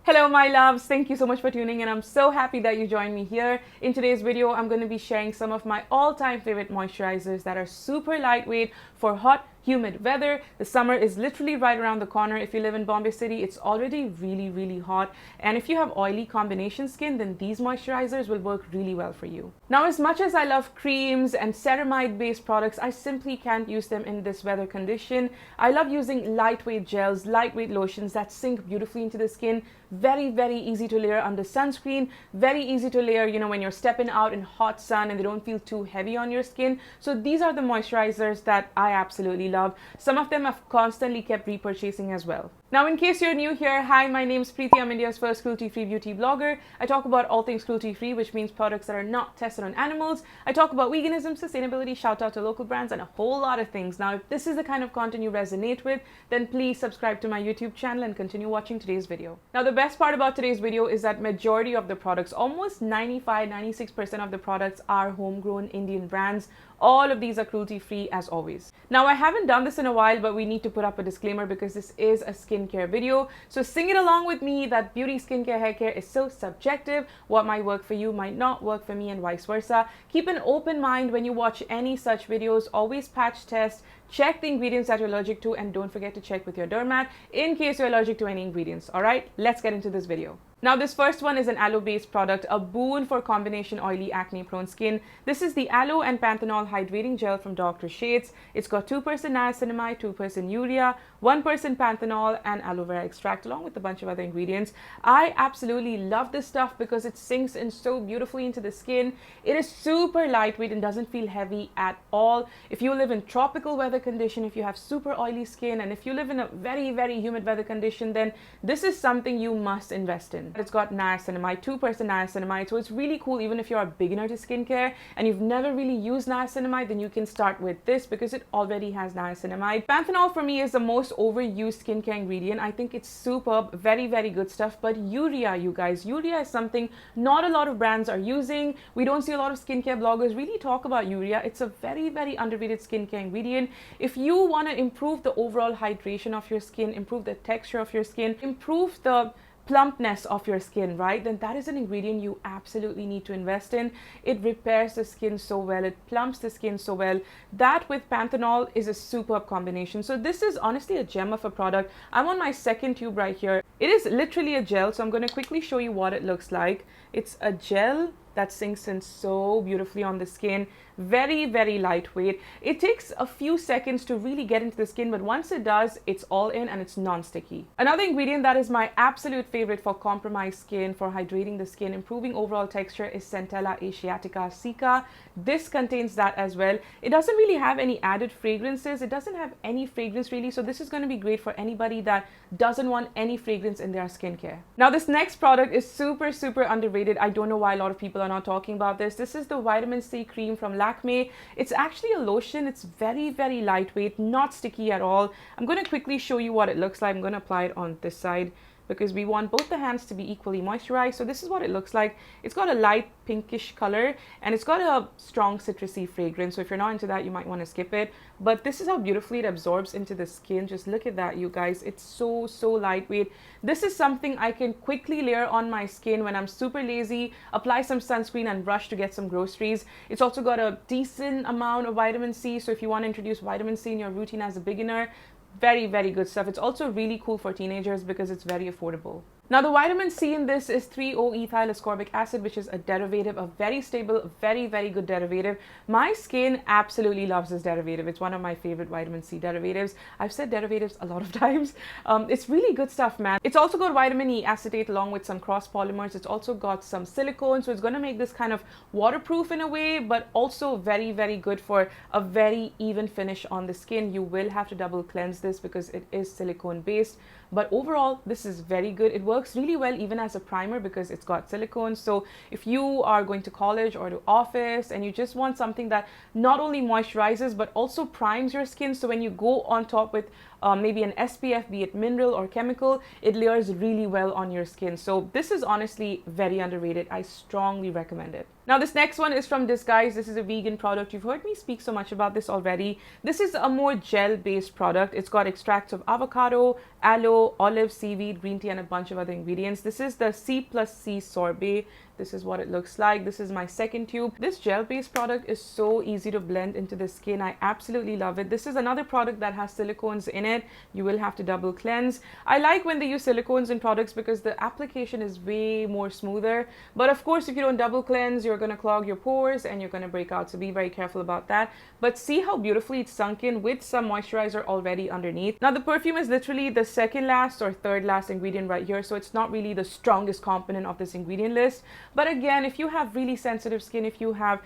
Hello my loves, thank you so much for tuning in. I'm so happy that you joined me here. In today's video, I'm going to be sharing some of my all-time favorite moisturizers that are super lightweight for hot, humid weather. The summer is literally right around the corner. If you live in Bombay City, it's already really hot. And if you have oily combination skin, then these moisturizers will work really well for you. Now, as much as I love creams and ceramide based products, I simply can't use them in this weather condition. I love using lightweight gels, lightweight lotions that sink beautifully into the skin. Very easy to layer under sunscreen, very easy to layer, when you're stepping out in hot sun and they don't feel too heavy on your skin. So these are the moisturizers that I absolutely love. Some of them I've constantly kept repurchasing as well. Now, in case you're new here, hi, my name's Preiti. I'm India's first cruelty-free beauty blogger. I talk about all things cruelty-free, which means products that are not tested on animals. I talk about veganism, sustainability, shout out to local brands, and a whole lot of things. Now, if this is the kind of content you resonate with, then please subscribe to my YouTube channel and continue watching today's video. Now, the best part about today's video is that majority of the products, almost 95-96% of the products are homegrown Indian brands. All of these are cruelty-free as always. Now, I haven't done this in a while, but we need to put up a disclaimer because this is a skincare video. So sing it along with me that beauty, skincare, hair care is so subjective. What might work for you might not work for me and vice versa. Keep an open mind when you watch any such videos. Always patch test, check the ingredients that you're allergic to, and don't forget to check with your dermat in case you're allergic to any ingredients. All right, let's get into this video. Now, this first one is an aloe-based product, a boon for combination oily, acne-prone skin. This is the Aloe and Panthenol Hydrating Gel from Dr. Sheth's. It's got 2% niacinamide, 2% urea, 1% panthenol, and aloe vera extract, along with a bunch of other ingredients. I absolutely love this stuff because it sinks in so beautifully into the skin. It is super lightweight and doesn't feel heavy at all. If you live in tropical weather condition, if you have super oily skin, and if you live in a very humid weather condition, then this is something you must invest in. It's got niacinamide, 2% niacinamide, so it's really cool. Even if you're a beginner to skincare and you've never really used niacinamide, then you can start with this because it already has niacinamide. Panthenol for me is the most overused skincare ingredient. I think it's superb, very good stuff. But urea, you guys, urea is something not a lot of brands are using. We don't see a lot of skincare bloggers really talk about urea. It's a very underrated skincare ingredient. If you want to improve the overall hydration of your skin, improve the texture of your skin, improve the plumpness of your skin, right, then that is an ingredient you absolutely need to invest in. It repairs the skin so well, it plumps the skin so well. That with panthenol is a superb combination. So this is honestly a gem of a product. I'm on my second tube right here. It is literally a gel, so I'm going to quickly show you what it looks like. It's a gel that sinks in so beautifully on the skin. Very lightweight. It takes a few seconds to really get into the skin, but once it does, it's all in and it's non-sticky. Another ingredient that is my absolute favorite for compromised skin, for hydrating the skin, improving overall texture, is Centella Asiatica Cica. This contains that as well. It doesn't really have any added fragrances. It doesn't have any fragrance really, so this is going to be great for anybody that doesn't want any fragrance in their skincare. Now, this next product is super underrated. I don't know why a lot of people are not talking about this. This is the vitamin C cream from Lacme. It's actually a lotion. It's very lightweight, not sticky at all. I'm going to quickly show you what it looks like. I'm going to apply it on this side because we want both the hands to be equally moisturized. So this is what it looks like. It's got a light pinkish color and it's got a strong citrusy fragrance. So if you're not into that, you might want to skip it. But this is how beautifully it absorbs into the skin. Just look at that, you guys. It's so lightweight. This is something I can quickly layer on my skin when I'm super lazy, apply some sunscreen and rush to get some groceries. It's also got a decent amount of vitamin C. So if you want to introduce vitamin C in your routine as a beginner, very good stuff. It's also really cool for teenagers because it's very affordable. Now, the vitamin C in this is 3-O-ethyl ascorbic acid, which is a derivative, a very stable, very good derivative. My skin absolutely loves this derivative. It's one of my favorite vitamin C derivatives. I've said derivatives a lot of times. It's really good stuff, man. It's also got vitamin E acetate along with some cross polymers. It's also got some silicone, so it's going to make this kind of waterproof in a way, but also very good for a very even finish on the skin. You will have to double cleanse this because it is silicone based, but overall this is very good. It works really well even as a primer because it's got silicone. So if you are going to college or to office and you just want something that not only moisturizes but also primes your skin, so when you go on top with maybe an SPF, be it mineral or chemical, it layers really well on your skin. So this is honestly very underrated. I strongly recommend it. Now this next one is from Disguise. This is a vegan product. You've heard me speak so much about this already. This is a more gel-based product. It's got extracts of avocado, aloe, olive, seaweed, green tea, and a bunch of other ingredients. This is the C+C Sorbet. This is what it looks like. This is my second tube. This gel-based product is so easy to blend into the skin. I absolutely love it. This is another product that has silicones in it. You will have to double cleanse. I like when they use silicones in products because the application is way more smoother. But of course, if you don't double cleanse, you're going to clog your pores and you're going to break out. So be very careful about that. But see how beautifully it's sunk in with some moisturizer already underneath. Now the perfume is literally the second last or third last ingredient right here. So it's not really the strongest component of this ingredient list. But again, if you have really sensitive skin, if you have,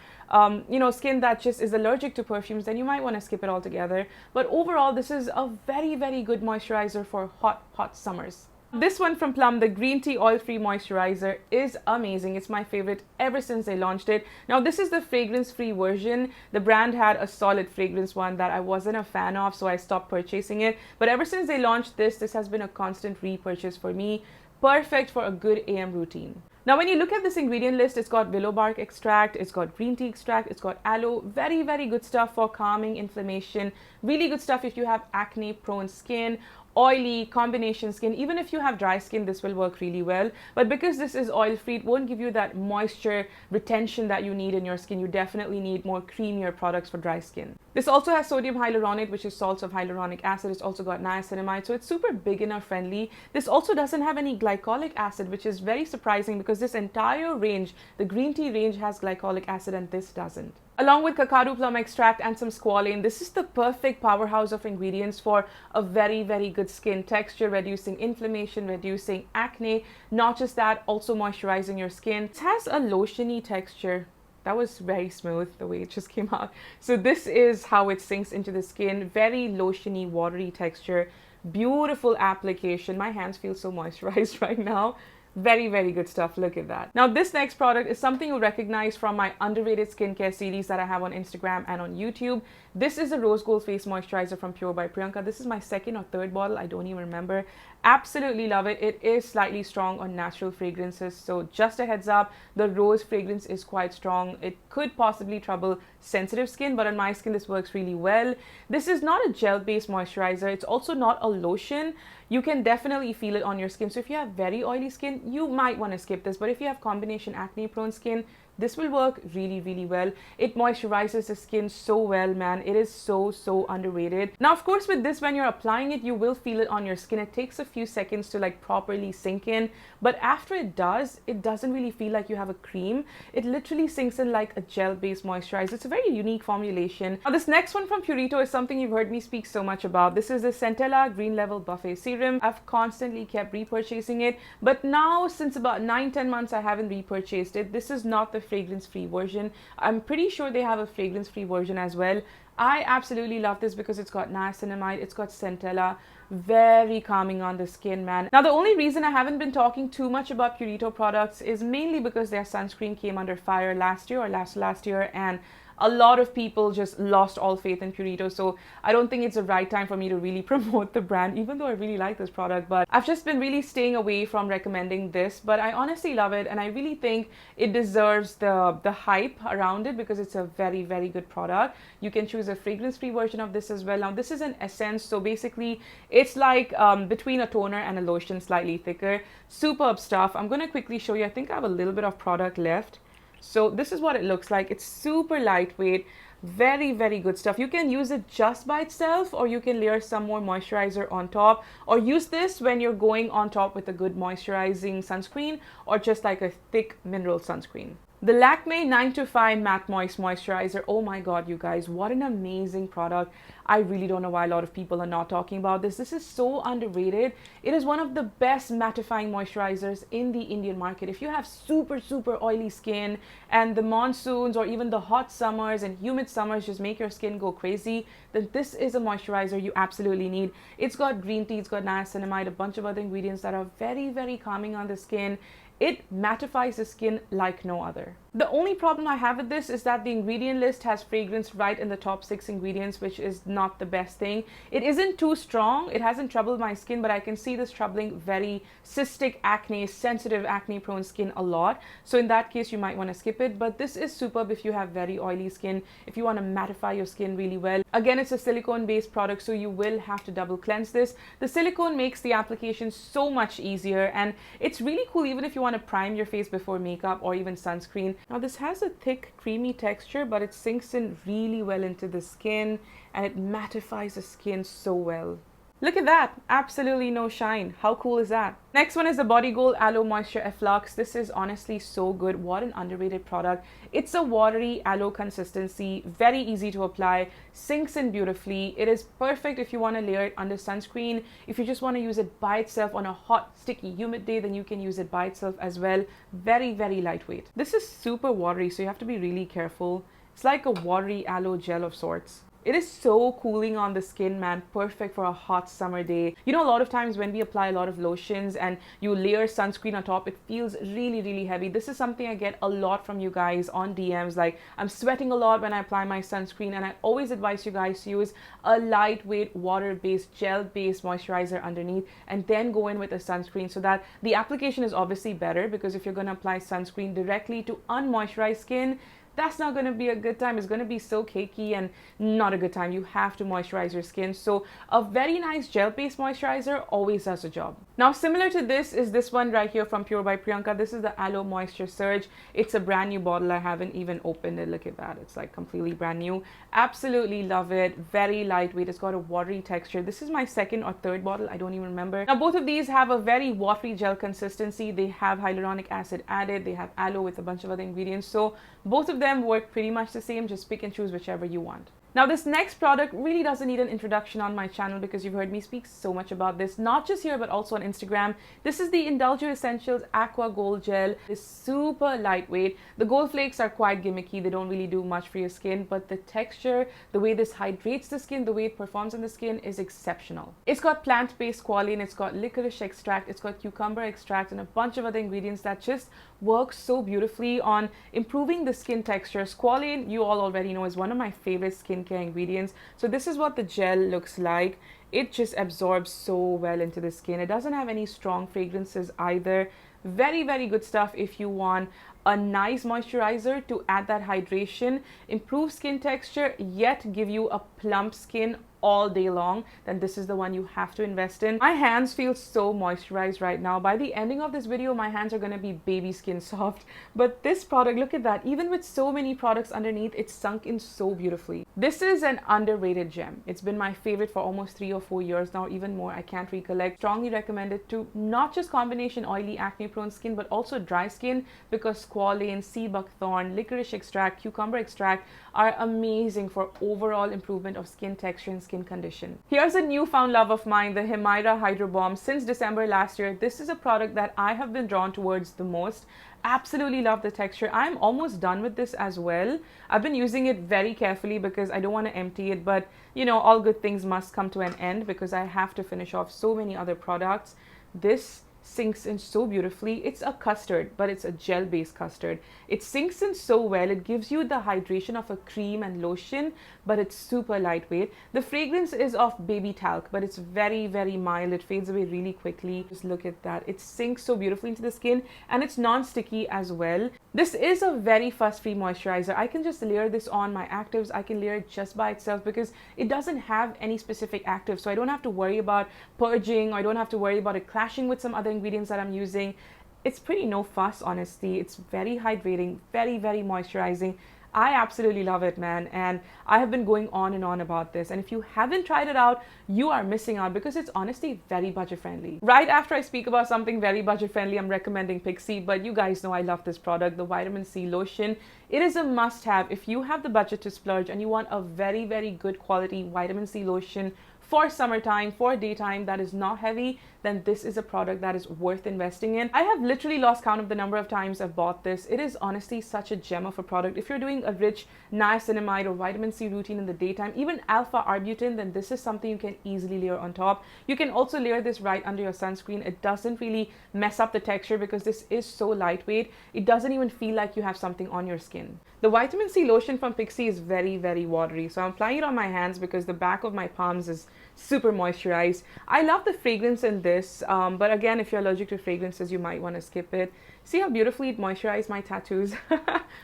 skin that just is allergic to perfumes, then you might want to skip it altogether. But overall, this is a very, very good moisturizer for hot, hot summers. This one from Plum, the green tea oil-free moisturizer, is amazing. It's my favorite ever since they launched it. Now, this is the fragrance-free version. The brand had a solid fragrance one that I wasn't a fan of, so I stopped purchasing it. But ever since they launched this has been a constant repurchase for me. Perfect for a good AM routine. Now, when you look at this ingredient list, it's got willow bark extract, it's got green tea extract, it's got aloe. Very, very good stuff for calming inflammation. Really good stuff if you have acne-prone skin, oily combination skin. Even if you have dry skin, this will work really well. But because this is oil free, it won't give you that moisture retention that you need in your skin. You definitely need more creamier products for dry skin. This also has sodium hyaluronate, which is salts of hyaluronic acid. It's also got niacinamide, so it's super beginner friendly. This also doesn't have any glycolic acid, which is very surprising because this entire range, the green tea range, has glycolic acid and this doesn't. Along with cacao plum extract and some squalane, this is the perfect powerhouse of ingredients for a very, very good skin texture, reducing inflammation, reducing acne. Not just that, also moisturizing your skin. It has a lotiony texture. That was very smooth the way it just came out. So this is how it sinks into the skin. Very lotiony, watery texture. Beautiful application. My hands feel so moisturized right now. Very, very good stuff. Look at that. Now, this next product is something you'll recognize from my underrated skincare series that I have on Instagram and on YouTube. This is a Rose Gold Face Moisturizer from Pure by Priyanka. This is my second or third bottle. I don't even remember. Absolutely love it. It is slightly strong on natural fragrances. So just a heads up, the rose fragrance is quite strong. It could possibly trouble sensitive skin, but on my skin, this works really well. This is not a gel-based moisturizer. It's also not a lotion. You can definitely feel it on your skin. So if you have very oily skin, you might want to skip this. But if you have combination acne-prone skin, this will work really, really well. It moisturizes the skin so well, man. It is so, so underrated. Now, of course, with this, when you're applying it, you will feel it on your skin. It takes a few seconds to like properly sink in. But after it does, it doesn't really feel like you have a cream. It literally sinks in like a gel-based moisturizer. It's a very unique formulation. Now, this next one from Purito is something you've heard me speak so much about. This is the Centella Green Level Buffet Serum. I've constantly kept repurchasing it. But now, since about 9-10 months, I haven't repurchased it. This is not the fragrance-free version. I'm pretty sure they have a fragrance-free version as well. I absolutely love this because it's got niacinamide, it's got centella, very calming on the skin, man. Now, the only reason I haven't been talking too much about Purito products is mainly because their sunscreen came under fire last year or last year, and a lot of people just lost all faith in Purito. So I don't think it's the right time for me to really promote the brand, even though I really like this product. But I've just been really staying away from recommending this. But I honestly love it. And I really think it deserves the hype around it because it's a very, very good product. You can choose a fragrance-free version of this as well. Now, this is an essence. So basically, it's like between a toner and a lotion, slightly thicker. Superb stuff. I'm going to quickly show you. I think I have a little bit of product left. So this is what it looks like. It's super lightweight, very, very good stuff. You can use it just by itself, or you can layer some more moisturizer on top, or use this when you're going on top with a good moisturizing sunscreen, or just like a thick mineral sunscreen. The Lacmay 9 to 5 Matte Moist Moisturizer. Oh my god, you guys, what an amazing product. I really don't know why a lot of people are not talking about this. This is so underrated. It is one of the best mattifying moisturizers in the Indian market. If you have super, super oily skin and the monsoons or even the hot summers and humid summers just make your skin go crazy, then this is a moisturizer you absolutely need. It's got green tea, it's got niacinamide, a bunch of other ingredients that are very, very calming on the skin. It mattifies the skin like no other. The only problem I have with this is that the ingredient list has fragrance right in the top 6 ingredients, which is not the best thing. It isn't too strong. It hasn't troubled my skin, but I can see this troubling very cystic acne, sensitive acne prone skin a lot. So in that case, you might want to skip it. But this is superb if you have very oily skin, if you want to mattify your skin really well. Again, it's a silicone based product, so you will have to double cleanse this. The silicone makes the application so much easier, and it's really cool even if you want to prime your face before makeup or even sunscreen. Now this has a thick creamy texture, but it sinks in really well into the skin and it mattifies the skin so well. Look at that, absolutely no shine. How cool is that? Next one is the Bodyguard Aloe Moisture Efflux. This is honestly so good. What an underrated product. It's a watery aloe consistency, very easy to apply, sinks in beautifully. It is perfect if you want to layer it under sunscreen. If you just want to use it by itself on a hot, sticky, humid day, then you can use it by itself as well. Very, very lightweight. This is super watery, so you have to be really careful. It's like a watery aloe gel of sorts. It is so cooling on the skin, man. Perfect for a hot summer day. You know, a lot of times when we apply a lot of lotions and you layer sunscreen on top, it feels really, really heavy. This is something I get a lot from you guys on DMs. Like, I'm sweating a lot when I apply my sunscreen, and I always advise you guys to use a lightweight, water-based, gel-based moisturizer underneath and then go in with a sunscreen, so that the application is obviously better, because if you're going to apply sunscreen directly to unmoisturized skin, that's not going to be a good time. It's going to be so cakey and not a good time. You have to moisturize your skin. So a very nice gel-based moisturizer always does the job. Now, similar to this is this one right here from Pure by Priyanka. This is the Aloe Moisture Surge. It's a brand new bottle. I haven't even opened it. Look at that. It's like completely brand new. Absolutely love it. Very lightweight. It's got a watery texture. This is my second or third bottle. I don't even remember. Now, both of these have a very watery gel consistency. They have hyaluronic acid added. They have aloe with a bunch of other ingredients. So both of them work pretty much the same. Just pick and choose whichever you want. Now, this next product really doesn't need an introduction on my channel, because you've heard me speak so much about this, not just here, but also on Instagram. This is the Indulgeo Essentials Aqua Gold Gel. It's super lightweight. The gold flakes are quite gimmicky. They don't really do much for your skin, but the texture, the way this hydrates the skin, the way it performs on the skin is exceptional. It's got plant-based squalane, it's got licorice extract, it's got cucumber extract, and a bunch of other ingredients that just work so beautifully on improving the skin texture. Squalane, you all already know, is one of my favorite skincare ingredients. So this is what the gel looks like. It just absorbs so well into the skin. It doesn't have any strong fragrances either. Very, very good stuff if you want a nice moisturizer to add that hydration, improve skin texture, yet give you a plump skin all day long, then this is the one you have to invest in. My hands feel so moisturized right now. By the ending of this video, my hands are going to be baby skin soft. But this product, look at that. Even with so many products underneath, it's sunk in so beautifully. This is an underrated gem. It's been my favorite for almost 3 or 4 years now, even more. I can't recollect. Strongly recommend it to not just combination oily acne prone skin, but also dry skin, because squalane, sea buckthorn, licorice extract, cucumber extract are amazing for overall improvement of skin texture and skin condition. Here's a newfound love of mine, the Hemira Hydro Bomb. Since December last year, this is a product that I have been drawn towards the most. Absolutely love the texture. I'm almost done with this as well. I've been using it very carefully because I don't want to empty it, but you know, all good things must come to an end, because I have to finish off so many other products. This sinks in so beautifully. It's a custard, but it's a gel-based custard. It sinks in so well. It gives you the hydration of a cream and lotion, but it's super lightweight. The fragrance is of baby talc, but it's very, very mild. It fades away really quickly. Just look at that. It sinks so beautifully into the skin, and it's non-sticky as well. This is a very fuss-free moisturizer. I can just layer this on my actives. I can layer it just by itself because it doesn't have any specific active. So I don't have to worry about purging, or I don't have to worry about it clashing with some other ingredients that I'm using. It's pretty no fuss, honestly. It's very hydrating, very, very moisturizing. I absolutely love it, man, and I have been going on and on about this, and if you haven't tried it out, you are missing out, because it's honestly very budget friendly. Right after I speak about something very budget friendly, I'm recommending Pixi, but you guys know I love this product, the Vitamin C Lotion. It is a must-have if you have the budget to splurge and you want a very, very good quality vitamin C lotion for summertime, for daytime, that is not heavy, then this is a product that is worth investing in. I have literally lost count of the number of times I've bought this. It is honestly such a gem of a product. If you're doing a rich niacinamide or vitamin C routine in the daytime, even alpha arbutin, then this is something you can easily layer on top. You can also layer this right under your sunscreen. It doesn't really mess up the texture because this is so lightweight. It doesn't even feel like you have something on your skin. The vitamin C lotion from Pixi is very, very watery. So I'm applying it on my hands because the back of my palms is super moisturized. I love the fragrance in this, but again, if you're allergic to fragrances, you might want to skip it. See how beautifully it moisturized my tattoos?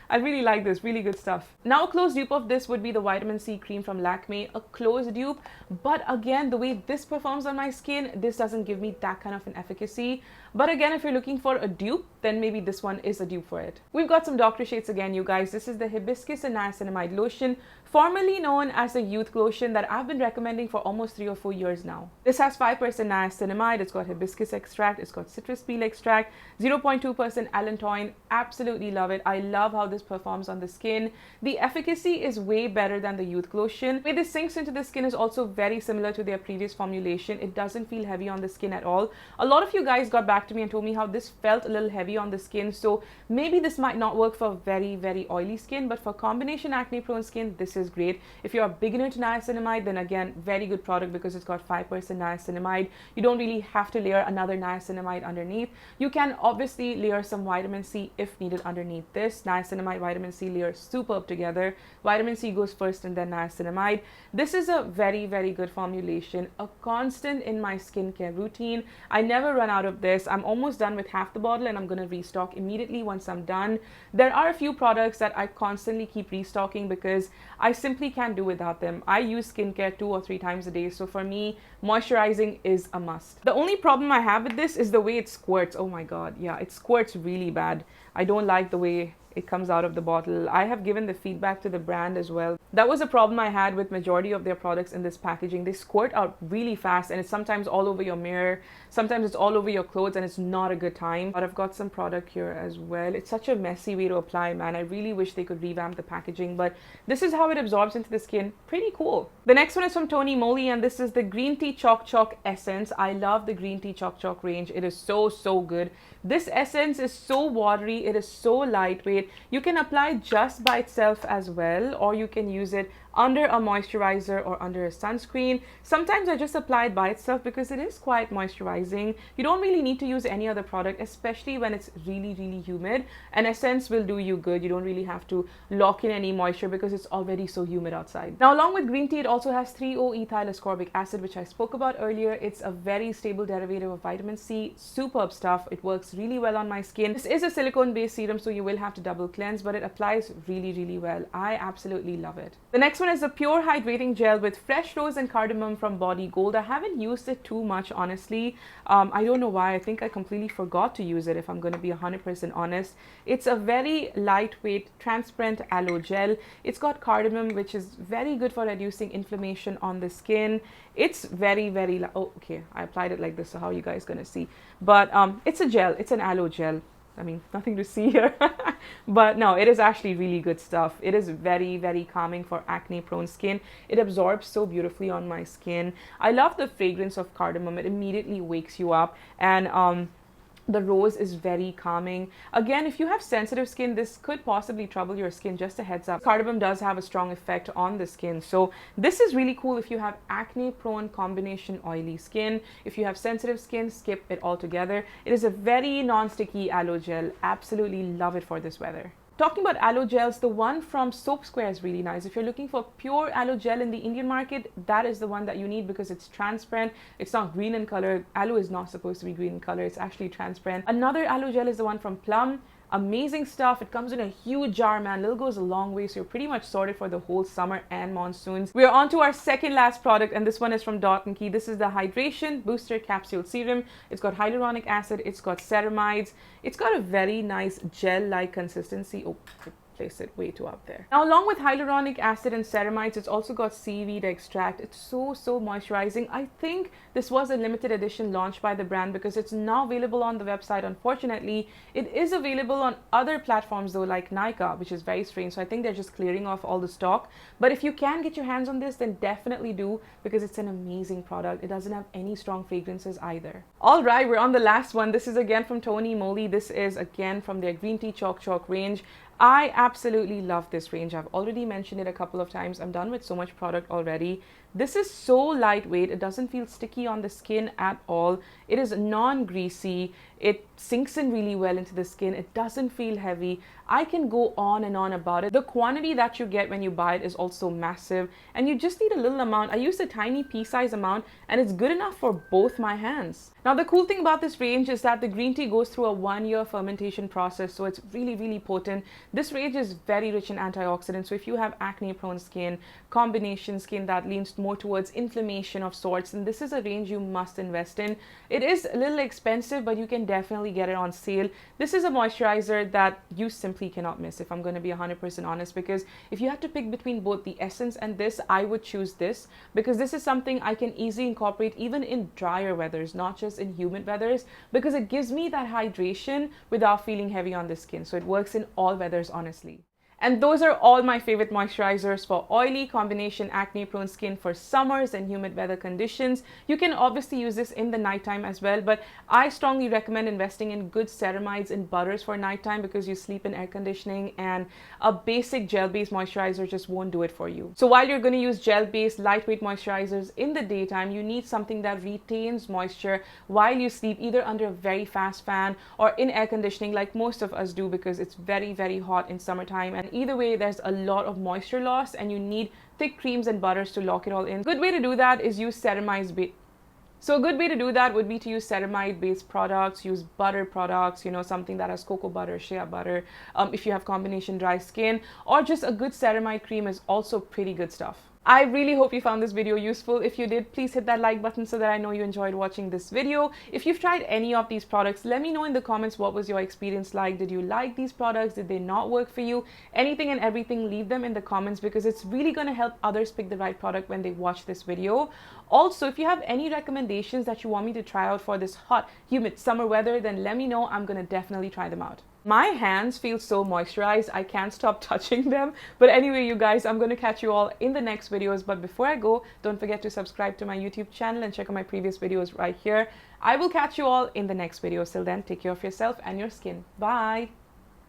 I really like this, really good stuff. Now a close dupe of this would be the vitamin C cream from Lacme, a close dupe, but again, the way this performs on my skin, this doesn't give me that kind of an efficacy. But again, if you're looking for a dupe, then maybe this one is a dupe for it. We've got some doctor shades again, you guys. This is the Hibiscus and Niacinamide lotion, formerly known as the youth lotion that I've been recommending for almost 3 or 4 years now. This has 5% niacinamide, it's got hibiscus extract, it's got citrus peel extract, 0.2% allantoin. Absolutely love it. I love how this performs on the skin. The efficacy is way better than the youth lotion. The way this sinks into the skin is also very similar to their previous formulation. It doesn't feel heavy on the skin at all. A lot of you guys got back to me and told me how this felt a little heavy on the skin, so maybe this might not work for very, very oily skin, but for combination acne prone skin, this is great. If you're a beginner to niacinamide, then again, very good product because it's got 5% niacinamide. You don't really have to layer another niacinamide underneath. You can obviously layer some vitamin C if needed underneath this. Niacinamide, vitamin C layer superb together. Vitamin C goes first and then niacinamide. This is a very, very good formulation, a constant in my skincare routine. I never run out of this. I'm almost done with half the bottle and I'm going to restock immediately once I'm done. There are a few products that I constantly keep restocking because I simply can't do without them. I use skincare 2 or 3 times a day, so for me, moisturizing is a must. The only problem I have with this is the way it squirts. Oh my god, yeah, it squirts really bad. I don't like the way it comes out of the bottle. I have given the feedback to the brand as well. That was a problem I had with majority of their products in this packaging. They squirt out really fast and it's sometimes all over your mirror, sometimes it's all over your clothes, and it's not a good time. But I've got some product here as well. It's such a messy way to apply, man. I really wish they could revamp the packaging, but this is how it absorbs into the skin. Pretty cool. The next one is from Tony Moly, and this is the Green Tea Chalk Chalk Essence. I love the Green Tea Chalk Chalk range. It is so, so good. This essence is so watery. It is so lightweight. You can apply just by itself as well, or you can use it under a moisturizer or under a sunscreen. Sometimes I just apply it by itself because it is quite moisturizing. You don't really need to use any other product, especially when it's really, really humid. An essence will do you good. You don't really have to lock in any moisture because it's already so humid outside. Now, along with green tea, it also has 3-O-ethyl ascorbic acid, which I spoke about earlier. It's a very stable derivative of vitamin C. Superb stuff. It works really well on my skin. This is a silicone-based serum, so you will have to double cleanse, but it applies really, really well. I absolutely love it. The next one is a pure hydrating gel with Fresh Rose and Cardamom from Bodyguard. I haven't used it too much, honestly. I don't know why. I think I completely forgot to use it, if I'm going to be 100% honest. It's a very lightweight, transparent aloe gel. It's got cardamom, which is very good for reducing inflammation on the skin. It's very, very... Oh, okay. I applied it like this, so how are you guys going to see? But it's a gel. It's an aloe gel. I mean, nothing to see here. But no, it is actually really good stuff. It is very, very calming for acne prone skin. It absorbs so beautifully on my skin. I love the fragrance of cardamom. It immediately wakes you up, and the rose is very calming. Again, if you have sensitive skin, this could possibly trouble your skin. Just a heads up. Cardamom does have a strong effect on the skin. So this is really cool if you have acne prone combination oily skin. If you have sensitive skin, skip it altogether. It is a very non-sticky aloe gel. Absolutely love it for this weather. Talking about aloe gels, the one from Soap Square is really nice. If you're looking for pure aloe gel in the Indian market, that is the one that you need because it's transparent. It's not green in color. Aloe is not supposed to be green in color. It's actually transparent. Another aloe gel is the one from Plum. Amazing stuff. It comes in a huge jar, man. Little goes a long way, so you're pretty much sorted for the whole summer and monsoons. We're on to our second last product, and this one is from Dot & Key. This is the Hydration Booster Capsule Serum. It's got hyaluronic acid. It's got ceramides. It's got a very nice gel-like consistency. Oh, place it way too up there. Now, along with hyaluronic acid and ceramides, it's also got seaweed extract. It's so moisturizing. I think this was a limited edition launched by the brand because it's now available on the website. Unfortunately, it is available on other platforms though, like Nykaa, which is very strange. So I think they're just clearing off all the stock. But if you can get your hands on this, then definitely do, because it's an amazing product. It doesn't have any strong fragrances either. All right, we're on the last one. This is again from Tony Moly. This is again from their Green Tea Chalk range. I absolutely love this range. I've already mentioned it a couple of times. I'm done with so much product already. This is so lightweight. It doesn't feel sticky on the skin at all. It is non-greasy. It sinks in really well into the skin. It doesn't feel heavy. I can go on and on about it. The quantity that you get when you buy it is also massive, and you just need a little amount. I used a tiny pea-size amount, and it's good enough for both my hands. Now, the cool thing about this range is that the green tea goes through a 1-year fermentation process, so it's really potent. This range is very rich in antioxidants, so if you have acne-prone skin, combination skin that leans more towards inflammation of sorts, then this is a range you must invest in. It is a little expensive, but you can definitely get it on sale. This is a moisturizer that you simply cannot miss, if I'm going to be 100% honest, because if you had to pick between both the essence and this, I would choose this, because this is something I can easily incorporate even in drier weathers, not just in humid weathers, because it gives me that hydration without feeling heavy on the skin. So it works in all weathers, honestly. And those are all my favorite moisturizers for oily, combination, acne-prone skin for summers and humid weather conditions. You can obviously use this in the nighttime as well, but I strongly recommend investing in good ceramides and butters for nighttime, because you sleep in air conditioning and a basic gel-based moisturizer just won't do it for you. So while you're going to use gel-based lightweight moisturizers in the daytime, you need something that retains moisture while you sleep, either under a very fast fan or in air conditioning like most of us do, because it's very hot in summertime. And either way, there's a lot of moisture loss, and you need thick creams and butters to lock it all in. Good way to do that is use ceramide. So a good way to do that would be to use ceramide-based products, use butter products, you know, something that has cocoa butter, shea butter, if you have combination dry skin, or just a good ceramide cream is also pretty good stuff. I really hope you found this video useful. If you did, please hit that like button so that I know you enjoyed watching this video. If you've tried any of these products, let me know in the comments what was your experience like. Did you like these products? Did they not work for you? Anything and everything, leave them in the comments, because it's really going to help others pick the right product when they watch this video. Also, if you have any recommendations that you want me to try out for this hot, humid summer weather, then let me know. I'm going to definitely try them out. My hands feel so moisturized, I can't stop touching them. But anyway, you guys, I'm going to catch you all in the next videos. But before I go, don't forget to subscribe to my YouTube channel and check out my previous videos right here. I will catch you all in the next video. Till then, take care of yourself and your skin. Bye.